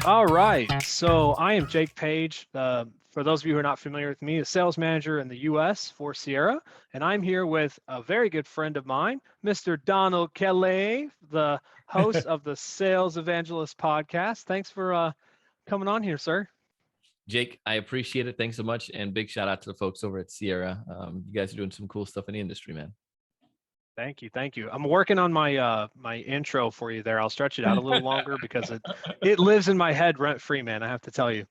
All right. So I am Jake Page. For those of you who are not familiar with me, a sales manager in the US for Ciara. And I'm here with a very good friend of mine, Mr. Donald Kelly, the host of the Sales Evangelist podcast. Thanks for coming on here, sir. Jake, I appreciate it. Thanks so much. And big shout out to the folks over at Ciara. You guys are doing some cool stuff in the industry, man. Thank you. Thank you. I'm working on my intro for you there. I'll stretch it out a little longer because it lives in my head rent free, man. I have to tell you.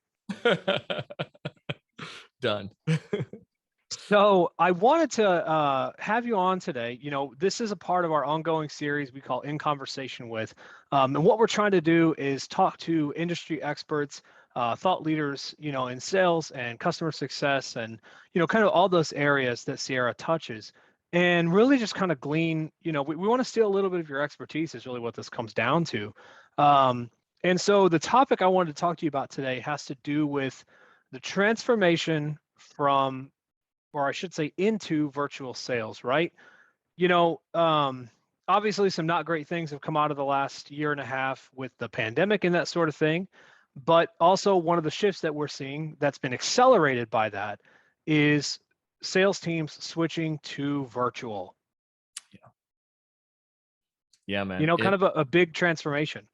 Done. So I wanted to have you on today. This is a part of our ongoing series we call In Conversation With. And what we're trying to do is talk to industry experts, thought leaders, in sales and customer success and, kind of all those areas that Ciara touches. And really just kind of glean, we want to steal a little bit of your expertise is really what this comes down to. And so the topic I wanted to talk to you about today has to do with the transformation from, or I should say into virtual sales, right? Obviously some not great things have come out of the last year and a half with the pandemic and that sort of thing. But also one of the shifts that we're seeing that's been accelerated by that is sales teams switching to virtual. Yeah, man. Kind of a big transformation.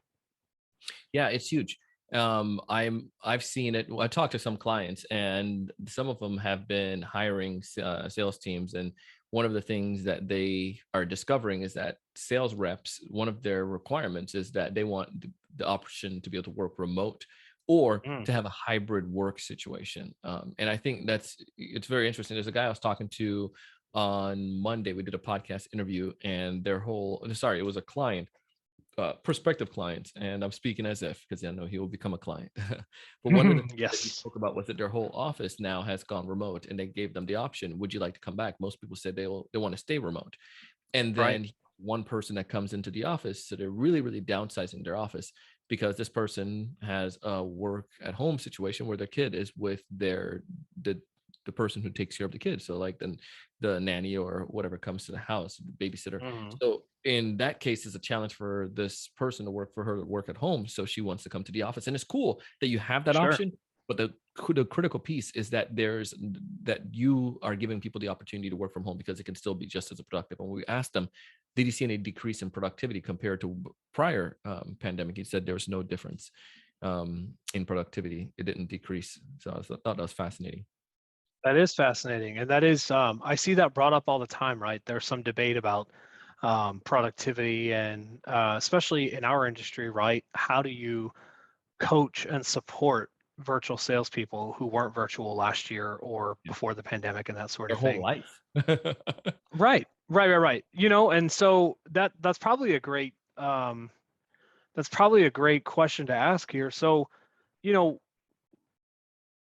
Yeah, it's huge. I've seen it. I talked to some clients, and some of them have been hiring sales teams. And one of the things that they are discovering is that sales reps, one of their requirements is that they want the option to be able to work remote or to have a hybrid work situation. And I think it's very interesting. There's a guy I was talking to on Monday. We did a podcast interview, and it was a client. Prospective clients, and I'm speaking as if because I know he will become a client. But one of the things that he spoke about was that their whole office now has gone remote, and they gave them the option: would you like to come back? Most people said they want to stay remote, and then one person that comes into the office, so they're really downsizing their office because this person has a work at home situation where their kid is with the person who takes care of the kids. So like the nanny or whatever comes to the house, the babysitter. So in that case, it's a challenge for this person to work at home. So she wants to come to the office, and it's cool that you have that option. But the critical piece is that you are giving people the opportunity to work from home because it can still be just as productive. And we asked them, did you see any decrease in productivity compared to prior pandemic? He said there was no difference in productivity. It didn't decrease. So I thought that was fascinating. That is fascinating. And that is, I see that brought up all the time, right? There's some debate about productivity and especially in our industry, right? How do you coach and support virtual salespeople who weren't virtual last year or before the pandemic and that sort of thing? Their whole life. Right. And so that's probably a great question to ask here. So,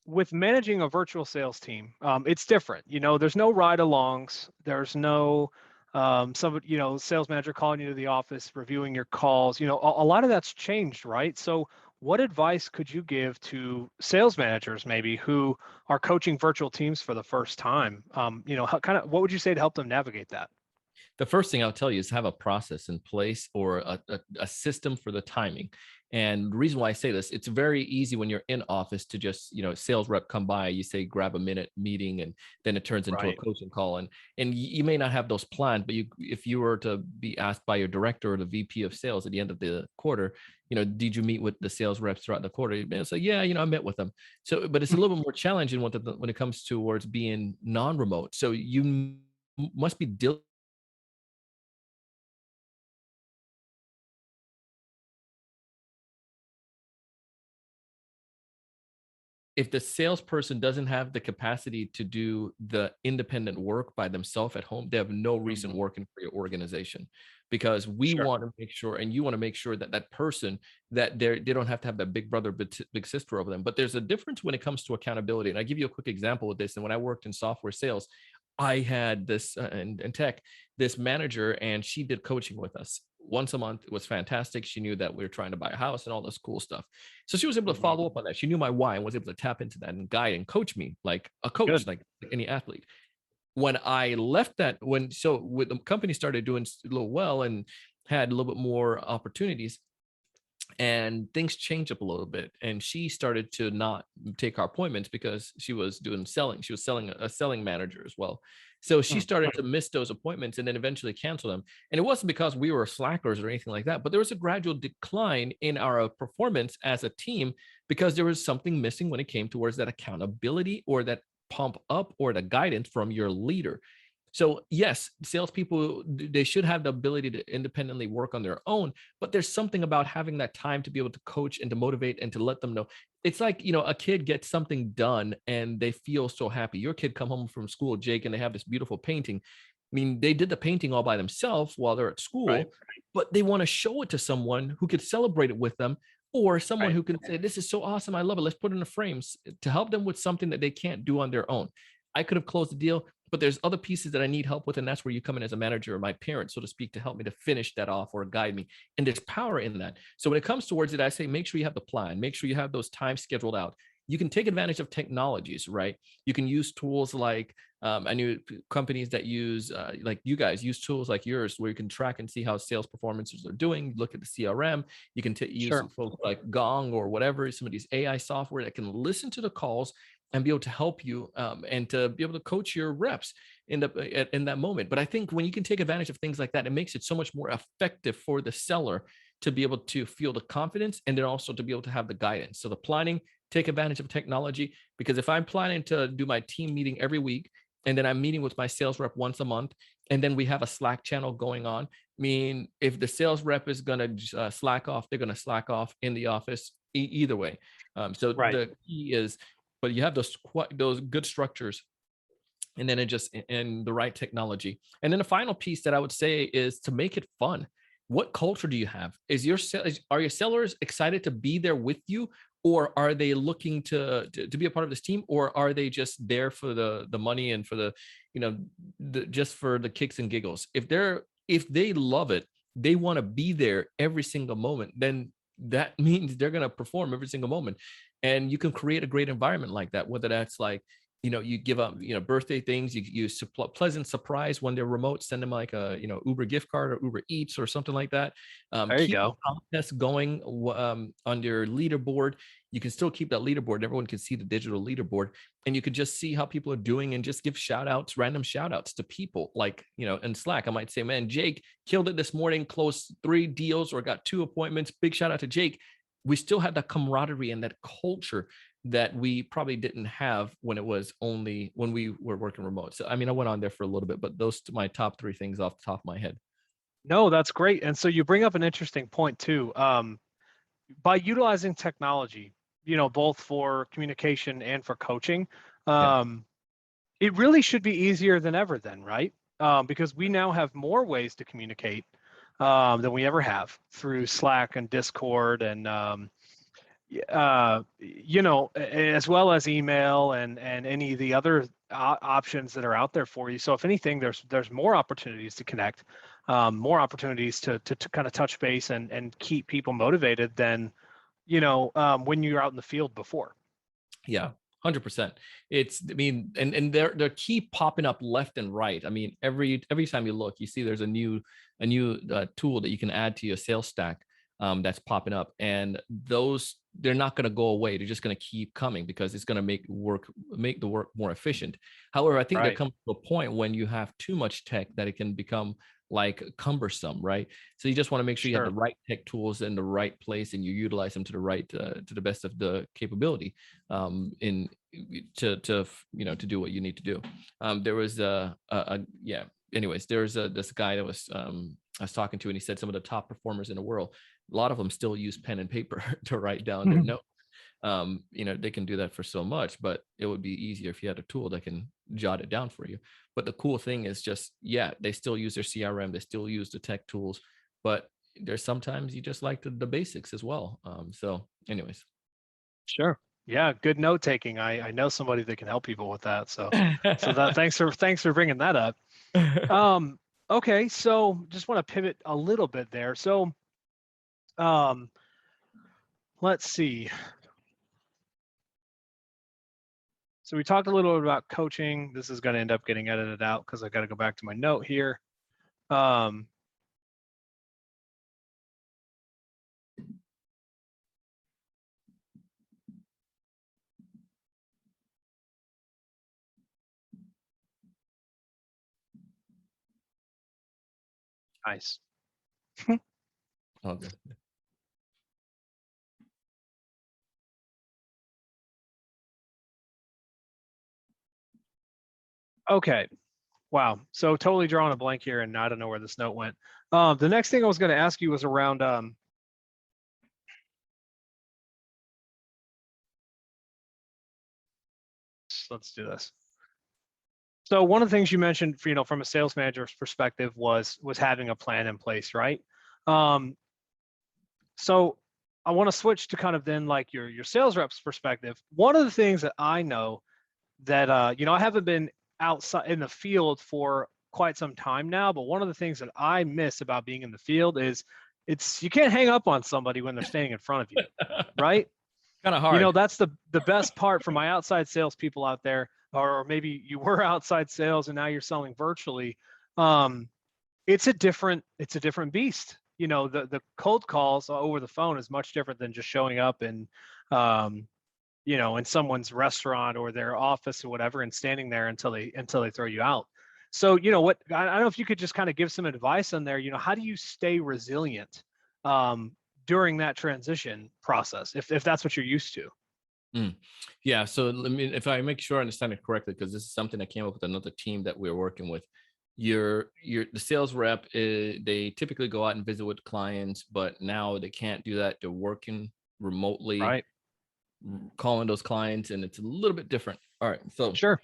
with managing a virtual sales team, it's different. There's no ride-alongs. There's no sales manager calling you to the office, reviewing your calls. A lot of that's changed, right? So what advice could you give to sales managers maybe who are coaching virtual teams for the first time? What would you say to help them navigate that? The first thing I'll tell you is have a process in place or a system for the timing. And the reason why I say this, it's very easy when you're in office to just, sales rep come by, you say, grab a minute meeting, and then it turns into a coaching call. And you may not have those planned, but if you were to be asked by your director or the VP of sales at the end of the quarter, did you meet with the sales reps throughout the quarter? You'd say, yeah, I met with them. So, but it's a little bit more challenging when it comes towards being non-remote. So you must be diligent. If the salesperson doesn't have the capacity to do the independent work by themselves at home, they have no reason working for your organization, because we want to make sure, and you want to make sure that that person, that they don't have to have that big brother, big sister over them. But there's a difference when it comes to accountability. And I give you a quick example with this. And when I worked in software sales, I had this in tech, this manager, and she did coaching with us once a month. It was fantastic. She knew that we were trying to buy a house and all this cool stuff. So she was able to follow up on that. She knew my why and was able to tap into that and guide and coach me like a coach, like any athlete. When I left that, when the company started doing a little well and had a little bit more opportunities, and things changed up a little bit, and she started to not take our appointments because she was doing selling. She was selling, a selling manager as well. So she Mm. started to miss those appointments and then eventually cancel them. And it wasn't because we were slackers or anything like that, but there was a gradual decline in our performance as a team because there was something missing when it came towards that accountability or that pump up or the guidance from your leader. So yes, salespeople, they should have the ability to independently work on their own, but there's something about having that time to be able to coach and to motivate and to let them know. It's like, a kid gets something done and they feel so happy. Your kid come home from school, Jake, and they have this beautiful painting. I mean, they did the painting all by themselves while they're at Right. school, but they want to show it to someone who could celebrate it with them, or someone Right. who can say, "This is so awesome. I love it. Let's put it in the frames," to help them with something that they can't do on their own. I could have closed the deal, but there's other pieces that I need help with. And that's where you come in as a manager or my parent, so to speak, to help me to finish that off or guide me. And there's power in that. So when it comes towards it, I say, make sure you have the plan, make sure you have those times scheduled out. You can take advantage of technologies, right? You can use tools like, I knew companies that use, like you guys use tools like yours where you can track and see how sales performances are doing. Look at the CRM. You can use Sure. folks like Gong or whatever, some of these AI software that can listen to the calls and be able to help you, and to be able to coach your reps in that moment. But I think when you can take advantage of things like that, it makes it so much more effective for the seller to be able to feel the confidence and then also to be able to have the guidance. So the planning, take advantage of technology, because if I'm planning to do my team meeting every week and then I'm meeting with my sales rep once a month, and then we have a Slack channel going on, I mean, if the sales rep is going to slack off, they're going to slack off in the office either way. So Right. the key is, but you have those good structures, and then it just and the right technology. And then the final piece that I would say is to make it fun. What culture do you have? Are your sellers excited to be there with you, or are they looking to be a part of this team, or are they just there for the money and for the, just for the kicks and giggles? If they love it, they want to be there every single moment, then that means they're going to perform every single moment. And you can create a great environment like that, whether that's like, you give up, birthday things, you pleasant surprise when they're remote, send them like a, Uber gift card or Uber Eats or something like that. There you Keep the go. contest going on your leaderboard. You can still keep that leaderboard. Everyone can see the digital leaderboard, and you could just see how people are doing and just give shout outs, random shout outs to people. Like, in Slack, I might say, man, Jake killed it this morning, closed 3 deals or got 2 appointments. Big shout out to Jake. We still had that camaraderie and that culture that we probably didn't have when we were working remote. So, I mean, I went on there for a little bit, but those are my top 3 things off the top of my head. No, that's great. And so you bring up an interesting point too. By utilizing technology, both for communication and for coaching, Yeah. um, it really should be easier than ever then, right? Because we now have more ways to communicate than we ever have through Slack and Discord and as well as email and any of the other options that are out there for you. So if anything, there's more opportunities to connect, more opportunities to kind of touch base and keep people motivated than when you're out in the field before. Yeah, 100%. I mean, and they're keep popping up left and right. I mean, every time you look, you see there's a new tool that you can add to your sales stack, that's popping up, and those, they're not going to go away. They're just going to keep coming because it's going to make the work more efficient. However, I think there Right. comes to a point when you have too much tech that it can become like cumbersome, right? So you just want to make sure you have the Sure. right tech tools in the right place and you utilize them to the best of the capability, in to do what you need to do. There was yeah. Anyways, there's this guy that I was talking to, and he said some of the top performers in the world, a lot of them still use pen and paper to write down their notes. They can do that for so much, but it would be easier if you had a tool that can jot it down for you. But the cool thing is just, yeah, they still use their CRM, they still use the tech tools, but there's sometimes you just like the basics as well. So anyways. Sure. Yeah, good note taking. I know somebody that can help people with that. So that thanks for bringing that up. Um, okay, so just want to pivot a little bit there. So um, let's see. So we talked a little bit about coaching. This is going to end up getting edited out because I got to go back to my note here. Um, Nice. Okay. Okay. Wow. So totally drawing a blank here, and I don't know where this note went. The next thing I was going to ask you was around. Let's do this. So one of the things you mentioned, from a sales manager's perspective, was having a plan in place, right? Um, so I want to switch to kind of then like your sales rep's perspective. One of the things that I know that I haven't been outside in the field for quite some time now, but one of the things that I miss about being in the field is you can't hang up on somebody when they're standing in front of you, right? Kind of hard. That's the best part for my outside sales people out there, or maybe you were outside sales and now you're selling virtually. Um, it's a different beast. The cold calls over the phone is much different than just showing up and um, in someone's restaurant or their office or whatever and standing there until they throw you out. So, what I don't know if you could just kind of give some advice on there, how do you stay resilient during that transition process if that's what you're used to? Mm. Yeah. So let me, if I make sure I understand it correctly, because this is something that came up with another team that we're working with. The sales rep, they typically go out and visit with clients, but now they can't do that. They're working remotely, Right. calling those clients, and it's a little bit different. All right. So Sure.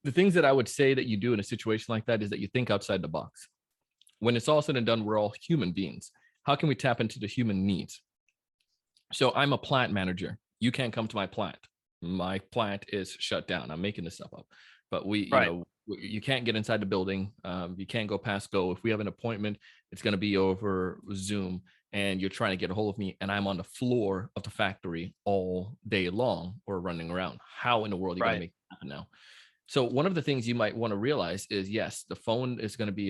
the things that I would say that you do in a situation like that is that you think outside the box. When it's all said and done, we're all human beings. How can we tap into the human needs? So I'm a plant manager. You can't come to my plant. My plant is shut down. I'm making this stuff up, but Right. you can't get inside the building. You can't go past go. If we have an appointment, it's going to be over Zoom, and you're trying to get a hold of me, and I'm on the floor of the factory all day long or running around. How in the world are you going to Right. make it happen now? So one of the things you might want to realize is, yes, the phone is going to be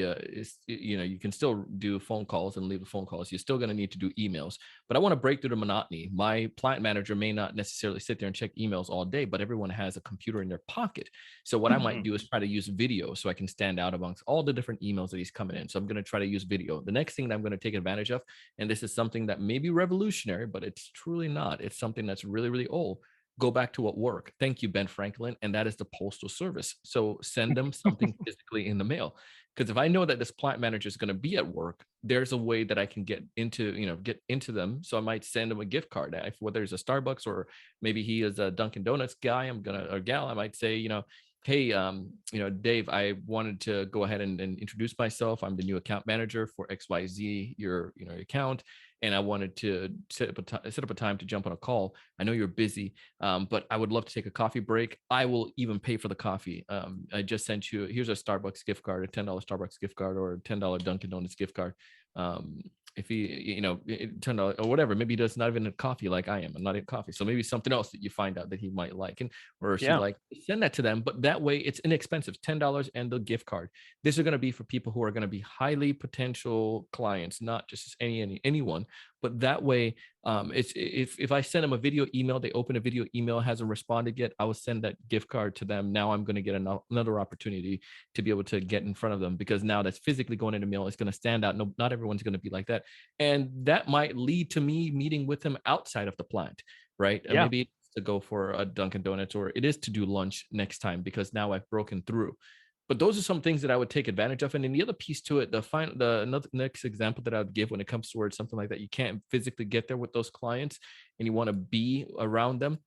you can still do phone calls and leave the phone calls. You're still going to need to do emails, but I want to break through the monotony. My plant manager may not necessarily sit there and check emails all day, but everyone has a computer in their pocket. So what I might Mhm. do is try to use video so I can stand out amongst all the different emails that he's coming in. So I'm going to try to use video. The next thing that I'm going to take advantage of, and this is something that may be revolutionary, but it's truly not. It's something that's really, really old. Go back to what work. Thank you, Ben Franklin. And that is the postal service. So send them something physically in the mail. Because if I know that this plant manager is going to be at work, there's a way that I can get into them. So I might send them a gift card. Whether it's a Starbucks or maybe he is a Dunkin' Donuts guy, or gal, I might say, hey, Dave, I wanted to go ahead and introduce myself. I'm the new account manager for XYZ, your account. And I wanted to set up a time to jump on a call. I know you're busy, but I would love to take a coffee break. I will even pay for the coffee. I just sent you, here's a Starbucks gift card, a $10 Starbucks gift card, or a $10 Dunkin' Donuts gift card. If he, $10 or whatever, maybe he does not even a coffee like I am. I'm not in coffee. So maybe something else that you find out that he might like, or she Yeah. like, send that to them. But that way it's inexpensive, $10 and the gift card. This is going to be for people who are going to be highly potential clients, not just anyone. But that way, it's if I send them a video email, they open a video email, hasn't responded yet, I will send that gift card to them. Now I'm going to get another opportunity to be able to get in front of them, because now that's physically going in the mail. It's going to stand out. No, not everyone's going to be like that, and that might lead to me meeting with them outside of the plant, right? Yeah. Maybe to go for a Dunkin' Donuts, or it is to do lunch next time because now I've broken through. But those are some things that I would take advantage of. And then the other piece to it, another next example that I would give when it comes towards something like that, you can't physically get there with those clients and you want to be around them.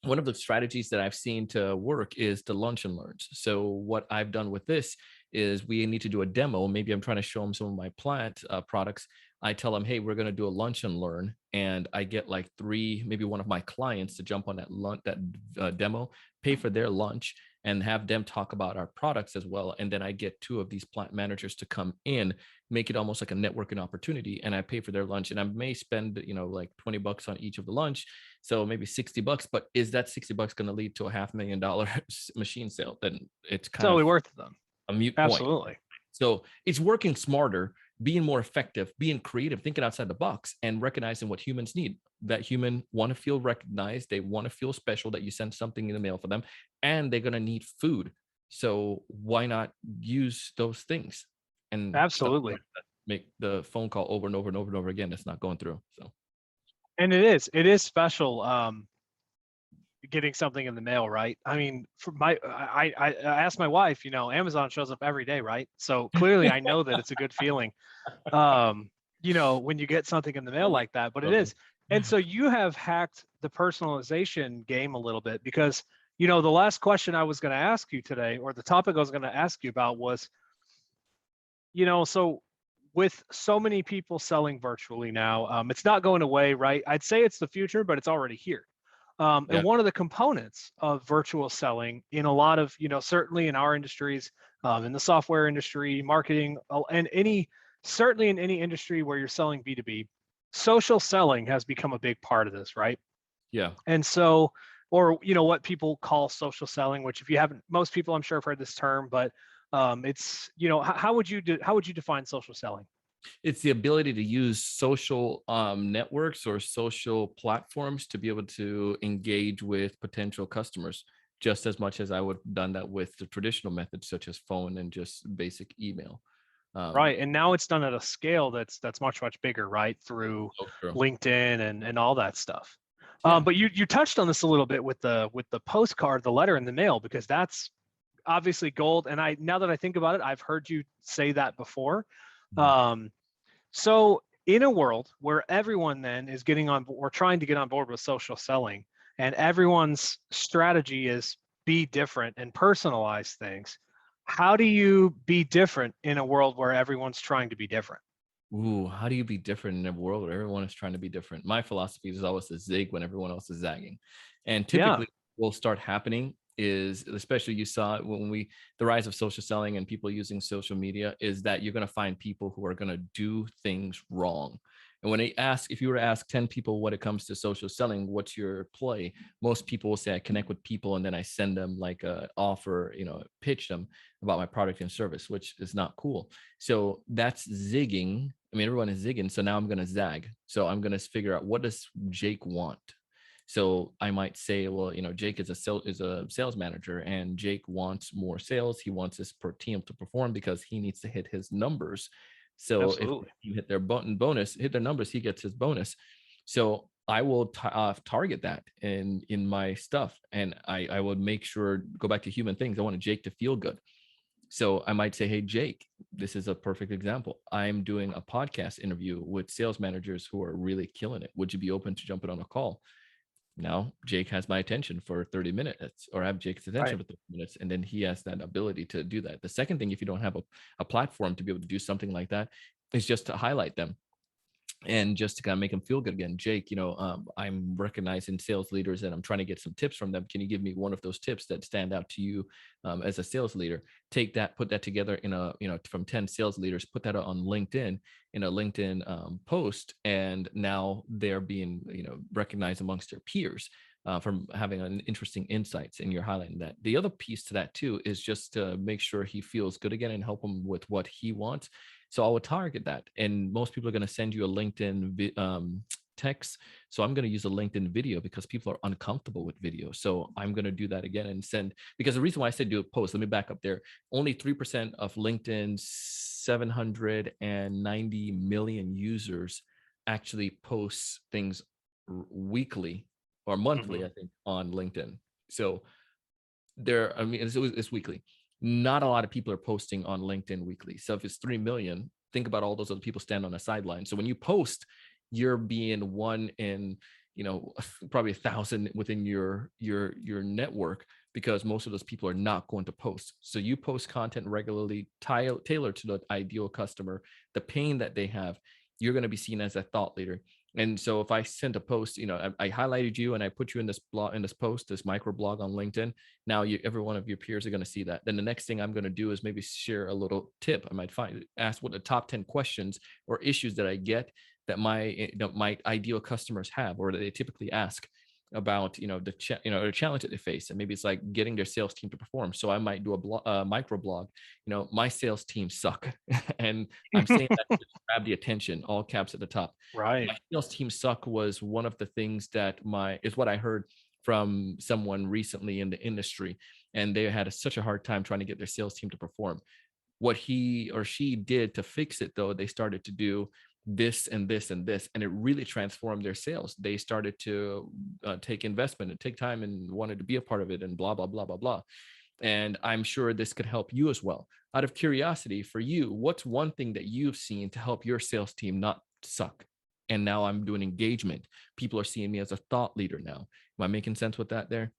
One of the strategies that I've seen to work is the lunch and learns. So what I've done with this is we need to do a demo. Maybe I'm trying to show them some of my plant products. I tell them, hey, we're going to do a lunch and learn, and I get like maybe one of my clients to jump on that demo, pay for their lunch, and have them talk about our products as well. And then I get two of these plant managers to come in, make it almost like a networking opportunity, and I pay for their lunch. And I may spend like $20 on each of the lunch, so maybe $60. But is that $60 going to lead to a $500,000 machine sale? Then it's kind Totally of worth it then. a mute point. Absolutely. So it's working smarter, being more effective, being creative, thinking outside the box, and recognizing what humans need. That human want to feel recognized. They want to feel special, that you send something in the mail for them, and they're going to need food. So why not use those things? And Absolutely. sometimes that make the phone call over and over and over and over again. That's not going through. So And it is special. Getting something in the mail, right? I mean, for I asked my wife, Amazon shows up every day, right? So clearly I know that it's a good feeling, um, when you get something in the mail like that, but it funny. is. And so you have hacked the personalization game a little bit because, the last question I was going to ask you today, or the topic I was going to ask you about was, so with so many people selling virtually now, it's not going away, right? I'd say it's the future, but it's already here. Yeah. And one of the components of virtual selling in a lot of, certainly in our industries, in the software industry, marketing, and certainly in any industry where you're selling B2B, social selling has become a big part of this, right? Yeah. And so, or, what people call social selling, which if you haven't, most people I'm sure have heard this term, but it's, how would you define social selling? It's the ability to use social networks or social platforms to be able to engage with potential customers just as much as I would have done that with the traditional methods such as phone and just basic email. um Right, and now it's done at a scale that's much, much bigger, right? Through so true. LinkedIn and all that stuff. Yeah. But you touched on this a little bit with the postcard, the letter in the mail, because that's obviously gold. And now that I think about it, I've heard you say that before. Mhm. Um, so in a world where everyone then is getting on or trying to get on board with social selling, and everyone's strategy is be different and personalize things, how do you be different in a world where everyone's trying to be different? Ooh, how do you be different in a world where everyone is trying to be different? My philosophy is always to zig when everyone else is zagging. And Yeah, typically what will start happening is, especially you saw it when the rise of social selling and people using social media, is that you're going to find people who are going to do things wrong. And when they ask, if you were to ask 10 people what it comes to social selling, what's your play? Most people will say I connect with people and then I send them like a offer, pitch them about my product and service, which is not cool. So that's zigging. I mean, everyone is zigging. So now I'm going to zag. So I'm going to figure out, what does Jake want? So I might say, well, Jake is a sales manager, and Jake wants more sales. He wants his per team to perform because he needs to hit his numbers. So if absolutely. you hit their hit their numbers, he gets his bonus. So I will target that in my stuff, and I would make sure, go back to human things. I want Jake to feel good. So I might say, hey, Jake, this is a perfect example. I'm doing a podcast interview with sales managers who are really killing it. Would you be open to jumping on a call? Now Jake has my attention for 30 minutes, or I have Jake's attention Right. for 30 minutes. And then he has that ability to do that. The second thing, if you don't have a platform to be able to do something like that, is just to highlight them and just to kind of make them feel good again. Jake, I'm recognizing sales leaders and I'm trying to get some tips from them. Can you give me one of those tips that stand out to you as a sales leader? Take that, put that together in a, from 10 sales leaders, put that on LinkedIn, in a LinkedIn post. And now they're being, recognized amongst their peers. From having an interesting insights, and you're highlighting that. The other piece to that too is just to make sure he feels good again and help him with what he wants. So I would target that. And most people are going to send you a LinkedIn text. So I'm going to use a LinkedIn video because people are uncomfortable with video. So I'm going to do that again and send, because the reason why I said do a post, let me back up there. Only 3% of LinkedIn's 790 million users actually post things weekly or monthly, Hmm. I think, on LinkedIn. So I mean, it's weekly. Not a lot of people are posting on LinkedIn weekly. So if it's 3 million, think about all those other people standing on the sideline. So when you post, you're being one in, probably 1,000 within your network, because most of those people are not going to post. So you post content regularly, tailored to the ideal customer, the pain that they have. You're going to be seen as a thought leader. And so if I sent a post, I highlighted you and I put you in this blog, in this post, this micro blog on LinkedIn. Now every one of your peers are going to see that. Then the next thing I'm going to do is maybe share a little tip. I might ask what the top 10 questions or issues that I get that my ideal customers have, or that they typically ask about, the challenge that they face. And maybe it's like getting their sales team to perform. So I might do a micro blog, my sales team suck. And I'm saying that to grab the attention, all caps at the top. Right. My sales team suck was one of the things that is what I heard from someone recently in the industry, and they had such a hard time trying to get their sales team to perform. What he or she did to fix it, though, they started to do this and this and this, and it really transformed their sales. They started to take investment and take time and wanted to be a part of it, and blah blah blah blah blah. And I'm sure this could help you as well. Out of curiosity, for you, what's one thing that you've seen to help your sales team not suck? And now I'm doing engagement. People are seeing me as a thought leader now. Am I making sense with that there?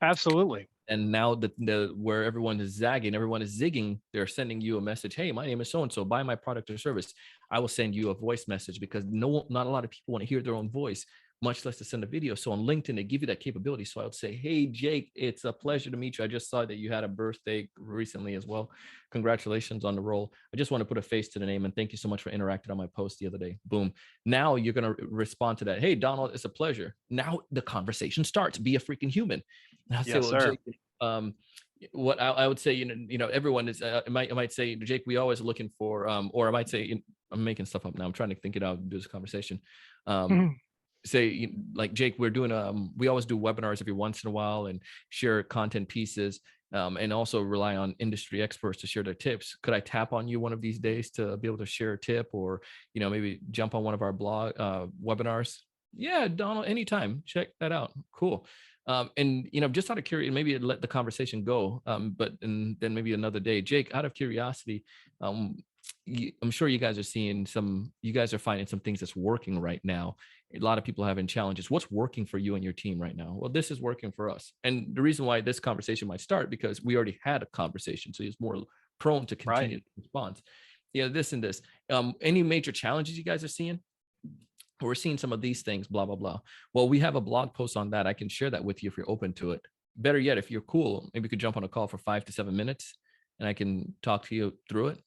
Absolutely. And now the where everyone is zagging, everyone is zigging, they're sending you a message. Hey, my name is so and so. Buy my product or service. I will send you a voice message because not a lot of people want to hear their own voice, much less to send a video. So on LinkedIn, they give you that capability. So I would say, hey, Jake, it's a pleasure to meet you. I just saw that you had a birthday recently as well. Congratulations on the role. I just want to put a face to the name and thank you so much for interacting on my post the other day. Boom. Now you're going to respond to that. Hey, Donald, it's a pleasure. Now the conversation starts. Be a freaking human. And I'll say, Yes, well, sir. Jake, what I would say, everyone is, I might say, Jake, we always looking for, or I might say, I'm making stuff up now. I'm trying to think it out and do this conversation. Say like, Jake, we're doing, we always do webinars every once in a while and share content pieces, and also rely on industry experts to share their tips. Could I tap on you one of these days to be able to share a tip, or, maybe jump on one of our blog webinars? Yeah, Donald, anytime. Check that out. Cool. And just out of curiosity, maybe let the conversation go. And then maybe another day, Jake, out of curiosity, I'm sure you guys are finding some things that's working right now. A lot of people are having challenges. What's working for you and your team right now? Well, this is working for us. And the reason why this conversation might start, because we already had a conversation. So it's more prone to Right. continue to respond. This and this. Any major challenges you guys are seeing? We're seeing some of these things, blah, blah, blah. Well, we have a blog post on that. I can share that with you if you're open to it. Better yet, if you're cool, maybe we could jump on a call for 5 to 7 minutes and I can talk to you through it.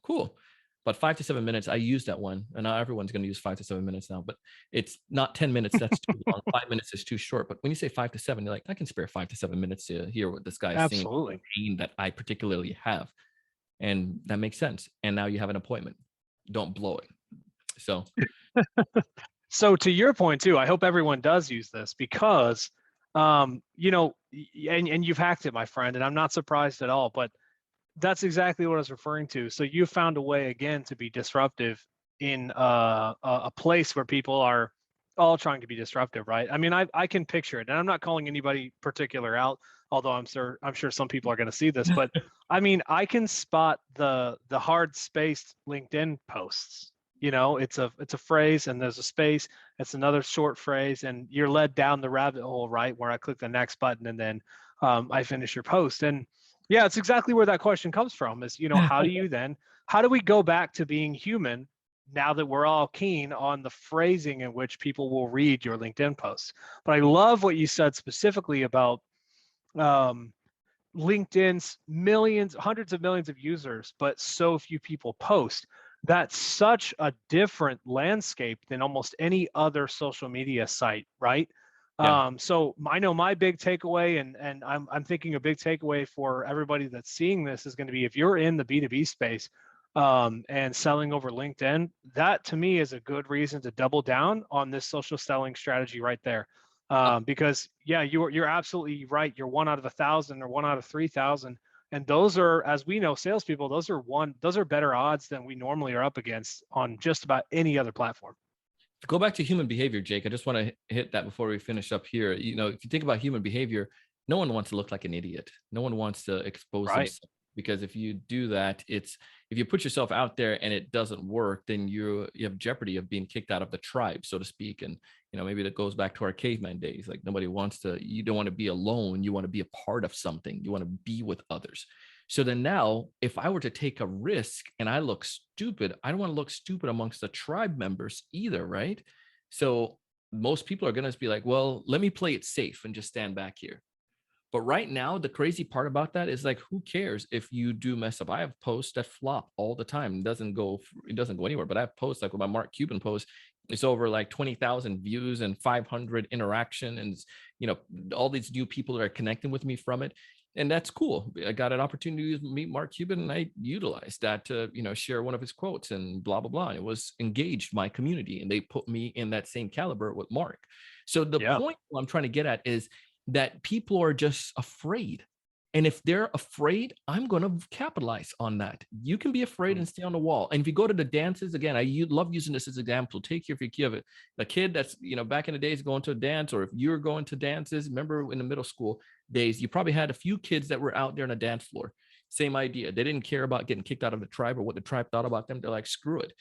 Cool. But 5 to 7 minutes, I use that one. And now everyone's going to use 5 to 7 minutes now, but it's not 10 minutes. That's too long. 5 minutes is too short. But when you say 5 to 7, you're like, I can spare 5 to 7 minutes to hear what this guy is saying, Absolutely. pain that I particularly have. And that makes sense. And now you have an appointment. Don't blow it. So So to your point too, I hope everyone does use this because, and you've hacked it, my friend, and I'm not surprised at all. But that's exactly what I was referring to. So you found a way again to be disruptive in a place where people are all trying to be disruptive, right? I mean, I can picture it, and I'm not calling anybody particular out, although I'm sure some people are going to see this. But I mean, I can spot the hard spaced LinkedIn posts. It's a phrase and there's a space. It's another short phrase, and you're led down the rabbit hole, right? Where I click the next button and then I finish your post. And yeah, it's exactly where that question comes from is, how do we go back to being human now that we're all keen on the phrasing in which people will read your LinkedIn posts? But I love what you said specifically about LinkedIn's millions, hundreds of millions of users, but so few people post. That's such a different landscape than almost any other social media site, right? yeah. So I know my big takeaway, and I'm thinking a big takeaway for everybody that's seeing this is going to be, if you're in the B2B space and selling over LinkedIn, that to me is a good reason to double down on this social selling strategy right there. Because yeah, you're absolutely right. You're 1 out of 1,000 or 1 out of 3,000. And those are, as we know, salespeople, those are better odds than we normally are up against on just about any other platform. Go back to human behavior, Jake. I just want to hit that before we finish up here. If you think about human behavior, no one wants to look like an idiot. No one wants to expose Right. themselves, because if you do that, if you put yourself out there and it doesn't work, then you have jeopardy of being kicked out of the tribe, so to speak. And maybe that goes back to our caveman days. Like, you don't want to be alone. You want to be a part of something. You want to be with others. So then now, if I were to take a risk and I look stupid, I don't want to look stupid amongst the tribe members either, right? So most people are going to be like, well, let me play it safe and just stand back here. But right now, the crazy part about that is, like, who cares if you do mess up? I have posts that flop all the time. It doesn't go anywhere. But I have posts like with my Mark Cuban post. It's over like 20,000 views and 500 interaction, and all these new people that are connecting with me from it. And that's cool. I got an opportunity to meet Mark Cuban, and I utilized that to, share one of his quotes and blah, blah, blah. It was engaged my community, and they put me in that same caliber with Mark. So the Yeah. point I'm trying to get at is that people are just afraid. And if they're afraid, I'm going to capitalize on that. You can be afraid and stay on the wall. And if you go to the dances, again, love using this as an example. Take care if you have a kid that's, back in the days going to a dance, or if you're going to dances, remember in the middle school days, you probably had a few kids that were out there on a dance floor. Same idea. They didn't care about getting kicked out of the tribe or what the tribe thought about them. They're like, screw it.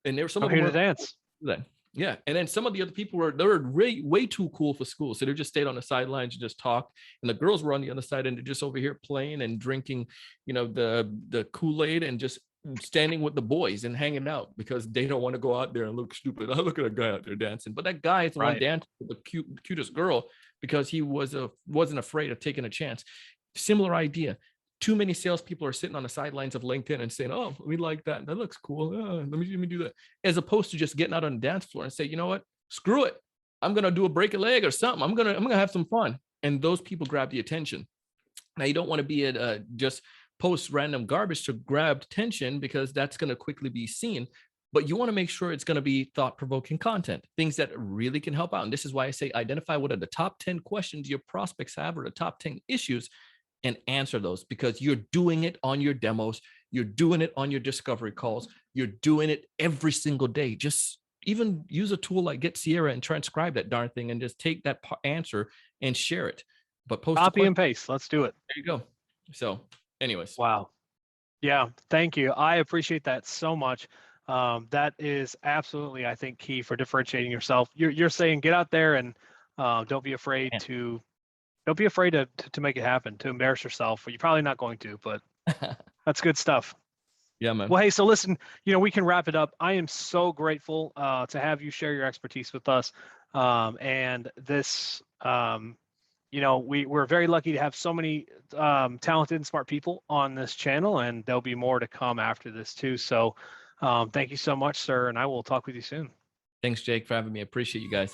And there were some I'm of them here were to dance. then. Yeah. And then some of the other people were way too cool for school. So they just stayed on the sidelines and just talked. And the girls were on the other side and they're just over here playing and drinking, the Kool-Aid and just standing with the boys and hanging out because they don't want to go out there and look stupid. I look at a guy out there dancing, but that guy is the one dancing with the cutest girl because he wasn't afraid of taking a chance. Similar idea. Too many salespeople are sitting on the sidelines of LinkedIn and saying, "Oh, we like that. That looks cool. Let me do that," as opposed to just getting out on the dance floor and say, "You know what? Screw it. I'm gonna do a break a leg or something. I'm gonna have some fun." And those people grab the attention. Now you don't want to be at just post random garbage to grab attention because that's gonna quickly be seen. But you want to make sure it's going to be thought-provoking content, things that really can help out. And this is why I say identify what are the top 10 questions your prospects have or the top 10 issues and answer those, because you're doing it on your demos. You're doing it on your discovery calls. You're doing it every single day. Just even use a tool like Get Ciara and transcribe that darn thing and just take that answer and share it. But post Copy and paste. Let's do it. There you go. So anyways. Wow. Yeah. Thank you. I appreciate that so much. That is absolutely, I think, key for differentiating yourself. You're saying get out there and don't be afraid to make it happen, to embarrass yourself. You're probably not going to, but that's good stuff. Yeah, man. Well, hey, so listen, we can wrap it up. I am so grateful to have you share your expertise with us. And this, we're very lucky to have so many talented and smart people on this channel, and there'll be more to come after this too. So thank you so much, sir. And I will talk with you soon. Thanks, Jake, for having me. I appreciate you guys.